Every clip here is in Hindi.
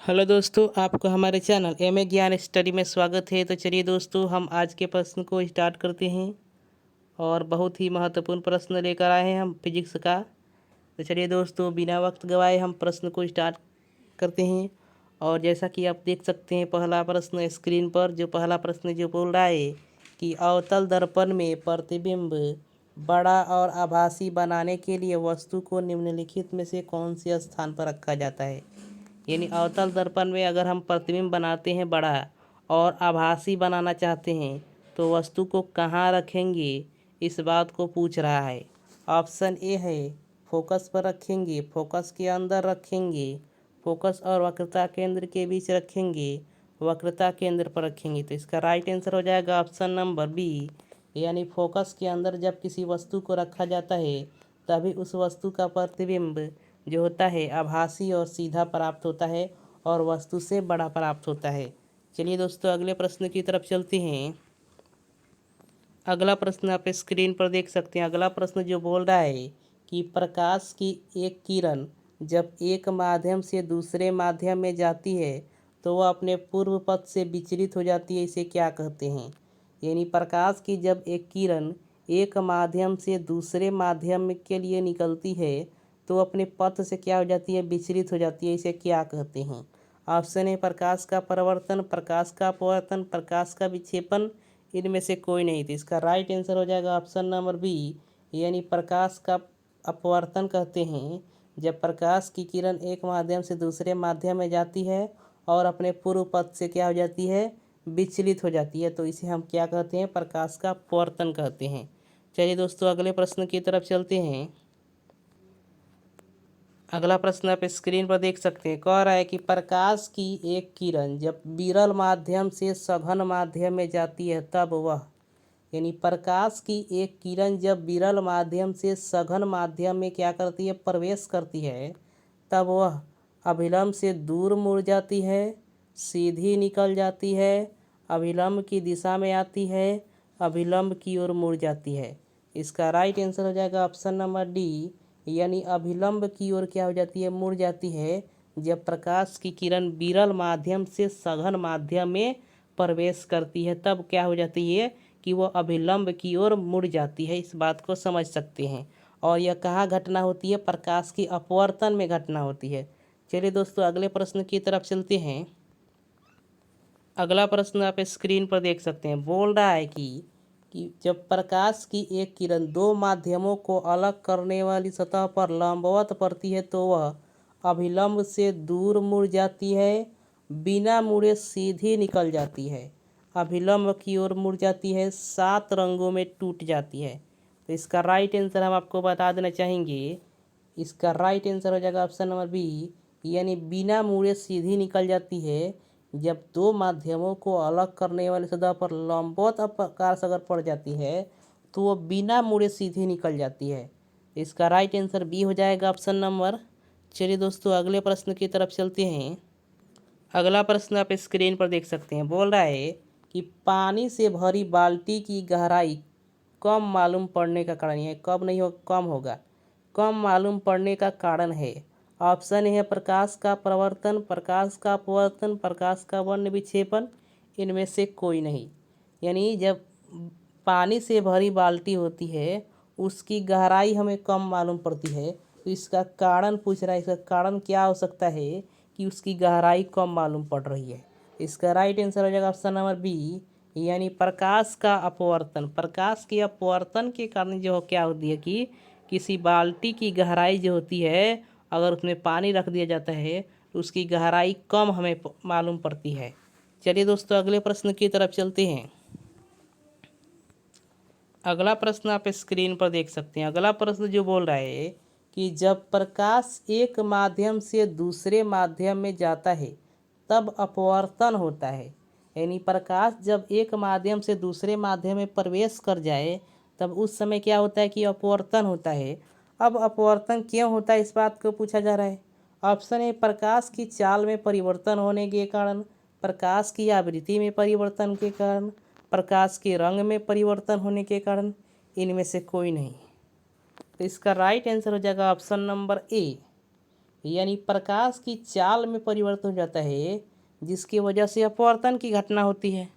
हेलो दोस्तों, आपको हमारे चैनल एम ज्ञान स्टडी में स्वागत है। तो चलिए दोस्तों, हम आज के प्रश्न को स्टार्ट करते हैं और बहुत ही महत्वपूर्ण प्रश्न लेकर आए हैं हम फिजिक्स का। तो चलिए दोस्तों, बिना वक्त गवाए हम प्रश्न को स्टार्ट करते हैं। और जैसा कि आप देख सकते हैं, पहला प्रश्न स्क्रीन पर जो पहला प्रश्न जो बोल रहा है कि अवतल दर्पण में प्रतिबिंब बड़ा और आभासी बनाने के लिए वस्तु को निम्नलिखित में से कौन से स्थान पर रखा जाता है। यानी अवतल दर्पण में अगर हम प्रतिबिंब बनाते हैं बड़ा और आभासी बनाना चाहते हैं तो वस्तु को कहाँ रखेंगे, इस बात को पूछ रहा है। ऑप्शन ए है फोकस पर रखेंगे, फोकस के अंदर रखेंगे, फोकस और वक्रता केंद्र के बीच रखेंगे, वक्रता केंद्र पर रखेंगे। तो इसका राइट आंसर हो जाएगा ऑप्शन नंबर बी, यानी फोकस के अंदर जब किसी वस्तु को रखा जाता है तभी उस वस्तु का प्रतिबिंब जो होता है आभासी और सीधा प्राप्त होता है और वस्तु से बड़ा प्राप्त होता है। चलिए दोस्तों, अगले प्रश्न की तरफ चलते हैं। अगला प्रश्न आप स्क्रीन पर देख सकते हैं। अगला प्रश्न जो बोल रहा है कि प्रकाश की एक किरण जब एक माध्यम से दूसरे माध्यम में जाती है तो वह अपने पूर्व पथ से विचलित हो जाती है, इसे क्या कहते हैं। यानी प्रकाश की जब एक किरण एक माध्यम से दूसरे माध्यम के लिए निकलती है तो अपने पथ से क्या हो जाती है, विचलित हो जाती है, इसे क्या कहते हैं। ऑप्शन है प्रकाश का परावर्तन, प्रकाश का अपवर्तन, प्रकाश का विक्षेपन, इनमें से कोई नहीं। थी इसका राइट आंसर हो जाएगा ऑप्शन नंबर बी, यानी प्रकाश का अपवर्तन कहते हैं जब प्रकाश की किरण एक माध्यम से दूसरे माध्यम में जाती है और अपने पूर्व पथ से क्या हो जाती है, विचलित हो जाती है, तो इसे हम क्या कहते हैं, प्रकाश का अपवर्तन कहते हैं। चलिए दोस्तों, अगले प्रश्न की तरफ चलते हैं। अगला प्रश्न आप स्क्रीन पर देख सकते हैं। कह रहा है कि प्रकाश की एक किरण जब विरल माध्यम से सघन माध्यम में जाती है तब वह, यानी प्रकाश की एक किरण जब विरल माध्यम से सघन माध्यम में क्या करती है, प्रवेश करती है, तब वह अभिलंब से दूर मुड़ जाती है, सीधी निकल जाती है, अभिलंब की दिशा में आती है, अभिलंब की ओर मुड़ जाती है। इसका राइट आंसर हो जाएगा ऑप्शन नंबर डी, यानी अभिलंब की ओर क्या हो जाती है, मुड़ जाती है जब प्रकाश की किरण विरल माध्यम से सघन माध्यम में प्रवेश करती है, तब क्या हो जाती है कि वो अभिलंब की ओर मुड़ जाती है। इस बात को समझ सकते हैं। और यह कहाँ घटना होती है, प्रकाश की अपवर्तन में घटना होती है। चलिए दोस्तों, अगले प्रश्न की तरफ चलते हैं। अगला प्रश्न आप स्क्रीन पर देख सकते हैं। बोल रहा है कि जब प्रकाश की एक किरण दो माध्यमों को अलग करने वाली सतह पर लंबवत पड़ती है तो वह अभिलंब से दूर मुड़ जाती है, बिना मुड़े सीधी निकल जाती है, अभिलंब की ओर मुड़ जाती है, सात रंगों में टूट जाती है। तो इसका राइट आंसर हम आपको बता देना चाहेंगे। इसका राइट आंसर हो जाएगा ऑप्शन नंबर बी, यानी बिना मुड़े सीधी निकल जाती है जब दो माध्यमों को अलग करने वाली सतह पर लंबवत प्रकार से अगर पड़ जाती है तो वो बिना मुड़े सीधी निकल जाती है। इसका राइट आंसर बी हो जाएगा ऑप्शन नंबर। चलिए दोस्तों, अगले प्रश्न की तरफ चलते हैं। अगला प्रश्न आप स्क्रीन पर देख सकते हैं। बोल रहा है कि पानी से भरी बाल्टी की गहराई कम मालूम पड़ने का कारण, है कब नहीं हो, कम होगा, कम मालूम पड़ने का कारण है। ऑप्शन है प्रकाश का प्रवर्तन, प्रकाश का अपवर्तन, प्रकाश का वर्ण विक्षेपन, इनमें से कोई नहीं। यानी जब पानी से भरी बाल्टी होती है उसकी गहराई हमें कम मालूम पड़ती है, तो इसका कारण पूछ रहा है। इसका कारण क्या हो सकता है कि उसकी गहराई कम मालूम पड़ रही है। इसका राइट आंसर हो जाएगा ऑप्शन नंबर बी, यानी प्रकाश का अपवर्तन। प्रकाश के अपवर्तन के कारण जो क्या होती है कि किसी बाल्टी की गहराई जो होती है, अगर उसमें पानी रख दिया जाता है तो उसकी गहराई कम हमें मालूम पड़ती है। चलिए दोस्तों, अगले प्रश्न की तरफ चलते हैं। अगला प्रश्न आप स्क्रीन पर देख सकते हैं। अगला प्रश्न जो बोल रहा है कि जब प्रकाश एक माध्यम से दूसरे माध्यम में जाता है तब अपवर्तन होता है। यानी प्रकाश जब एक माध्यम से दूसरे माध्यम में प्रवेश कर जाए तब उस समय क्या होता है कि अपवर्तन होता है। अब अपवर्तन क्यों होता है, इस बात को पूछा जा रहा है। ऑप्शन ए प्रकाश की चाल में परिवर्तन होने के कारण, प्रकाश की आवृत्ति में परिवर्तन के कारण, प्रकाश के रंग में परिवर्तन होने के कारण, इनमें से कोई नहीं। तो इसका राइट आंसर हो जाएगा ऑप्शन नंबर ए, यानी प्रकाश की चाल में परिवर्तन हो जाता है, जिसकी वजह से अपवर्तन की घटना होती है।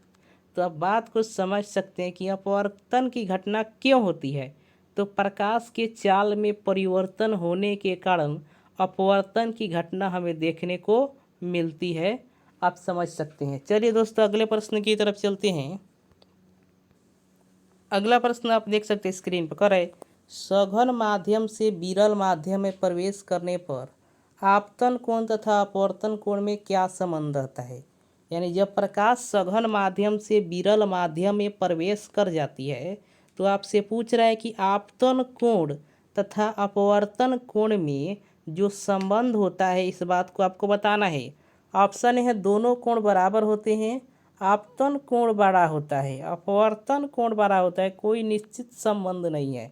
तो अब बात को समझ सकते हैं कि अपवर्तन की घटना क्यों होती है। तो प्रकाश के चाल में परिवर्तन होने के कारण अपवर्तन की घटना हमें देखने को मिलती है, आप समझ सकते हैं। चलिए दोस्तों, अगले प्रश्न की तरफ चलते हैं। अगला प्रश्न आप देख सकते हैं स्क्रीन पर, है सघन माध्यम से विरल माध्यम में प्रवेश करने पर आपतन कोण तथा अपवर्तन कोण में क्या संबंध रहता है। यानी जब प्रकाश सघन माध्यम से विरल माध्यम में प्रवेश कर जाती है तो आपसे पूछ रहा है कि आपतन कोण तथा अपवर्तन कोण में जो संबंध होता है, इस बात को आपको बताना है। ऑप्शन है दोनों कोण बराबर होते हैं, आपतन कोण बड़ा होता है, अपवर्तन कोण बड़ा होता है, कोई निश्चित संबंध नहीं है।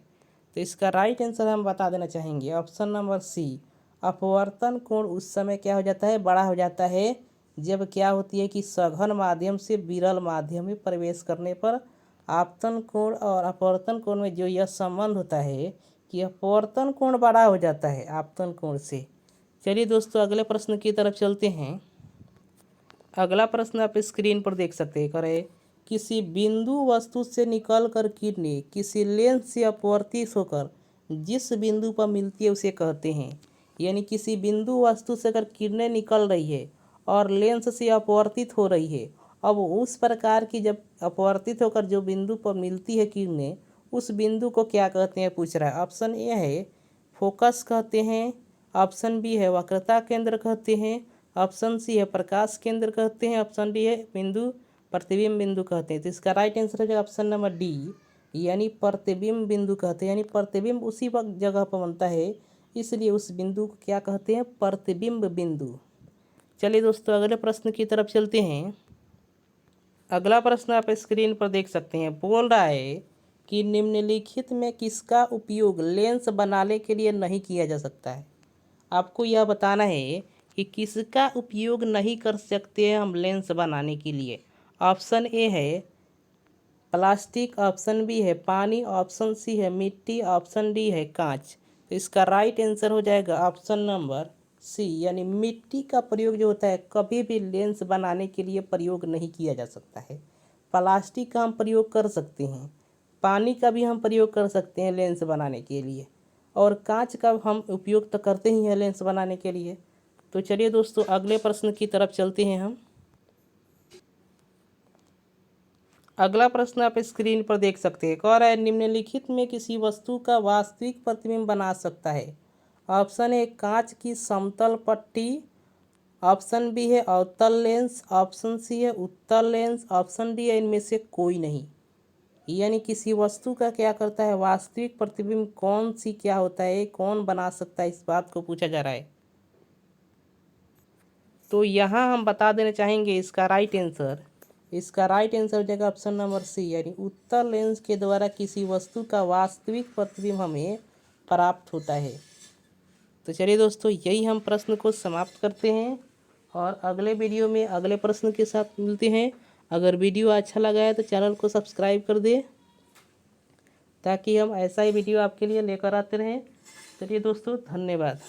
तो इसका राइट आंसर हम बता देना चाहेंगे ऑप्शन नंबर सी, अपवर्तन कोण उस समय क्या हो जाता है, बड़ा हो जाता है, जब क्या होती है कि सघन माध्यम से विरल माध्यम में प्रवेश करने पर आपतन कोण और अपवर्तन कोण में जो यह संबंध होता है कि अपवर्तन कोण बड़ा हो जाता है आपतन कोण से। चलिए दोस्तों, अगले प्रश्न की तरफ चलते हैं। अगला प्रश्न आप स्क्रीन पर देख सकते हैं, करे किसी बिंदु वस्तु से निकलकर किरणें किसी लेंस से अपवर्तित होकर जिस बिंदु पर मिलती है उसे कहते हैं। यानी किसी बिंदु वस्तु से अगर किरणें निकल रही है और लेंस से अपवर्तित हो रही है, अब उस प्रकार की जब अपवर्तित होकर जो बिंदु पर मिलती है किरणें, उस बिंदु को क्या कहते हैं पूछ रहा है। ऑप्शन ए है फोकस कहते हैं, ऑप्शन बी है वक्रता केंद्र कहते हैं, ऑप्शन सी है प्रकाश केंद्र कहते हैं, ऑप्शन डी है बिंदु प्रतिबिंब बिंदु कहते हैं। तो इसका राइट आंसर है ऑप्शन नंबर डी, यानी प्रतिबिंब बिंदु कहते हैं। यानी प्रतिबिंब उसी वक्त जगह पर बनता है, इसलिए उस बिंदु को क्या कहते हैं, प्रतिबिंब बिंदु। चलिए दोस्तों, अगले प्रश्न की तरफ चलते हैं। अगला प्रश्न आप स्क्रीन पर देख सकते हैं, बोल रहा है कि निम्नलिखित में किसका उपयोग लेंस बनाने के लिए नहीं किया जा सकता है। आपको यह बताना है कि किसका उपयोग नहीं कर सकते हैं हम लेंस बनाने के लिए। ऑप्शन ए है प्लास्टिक, ऑप्शन बी है पानी, ऑप्शन सी है मिट्टी, ऑप्शन डी है कांच। तो इसका राइट आंसर हो जाएगा ऑप्शन नंबर सी, यानी मिट्टी का प्रयोग जो होता है कभी भी लेंस बनाने के लिए प्रयोग नहीं किया जा सकता है। प्लास्टिक का हम प्रयोग कर सकते हैं, पानी का भी हम प्रयोग कर सकते हैं लेंस बनाने के लिए, और कांच का हम उपयोग तो करते ही हैं लेंस बनाने के लिए। तो चलिए दोस्तों, अगले प्रश्न की तरफ चलते हैं हम। अगला प्रश्न आप स्क्रीन पर देख सकते हैं, कह रहा है निम्नलिखित में किसी वस्तु का वास्तविक प्रतिबिंब बना सकता है। ऑप्शन ए कांच की समतल पट्टी, ऑप्शन बी है अवतल लेंस, ऑप्शन सी है उत्तल लेंस, ऑप्शन डी है इनमें से कोई नहीं। यानी किसी वस्तु का क्या करता है वास्तविक प्रतिबिंब, कौन सी क्या होता है, कौन बना सकता है, इस बात को पूछा जा रहा है। तो यहाँ हम बता देना चाहेंगे इसका राइट आंसर हो जाएगा ऑप्शन नंबर सी, यानी उत्तल लेंस के द्वारा किसी वस्तु का वास्तविक प्रतिबिंब हमें प्राप्त होता है। तो चलिए दोस्तों, यही हम प्रश्न को समाप्त करते हैं और अगले वीडियो में अगले प्रश्न के साथ मिलते हैं। अगर वीडियो अच्छा लगा है तो चैनल को सब्सक्राइब कर दें, ताकि हम ऐसा ही वीडियो आपके लिए लेकर आते रहें। चलिए दोस्तों, धन्यवाद।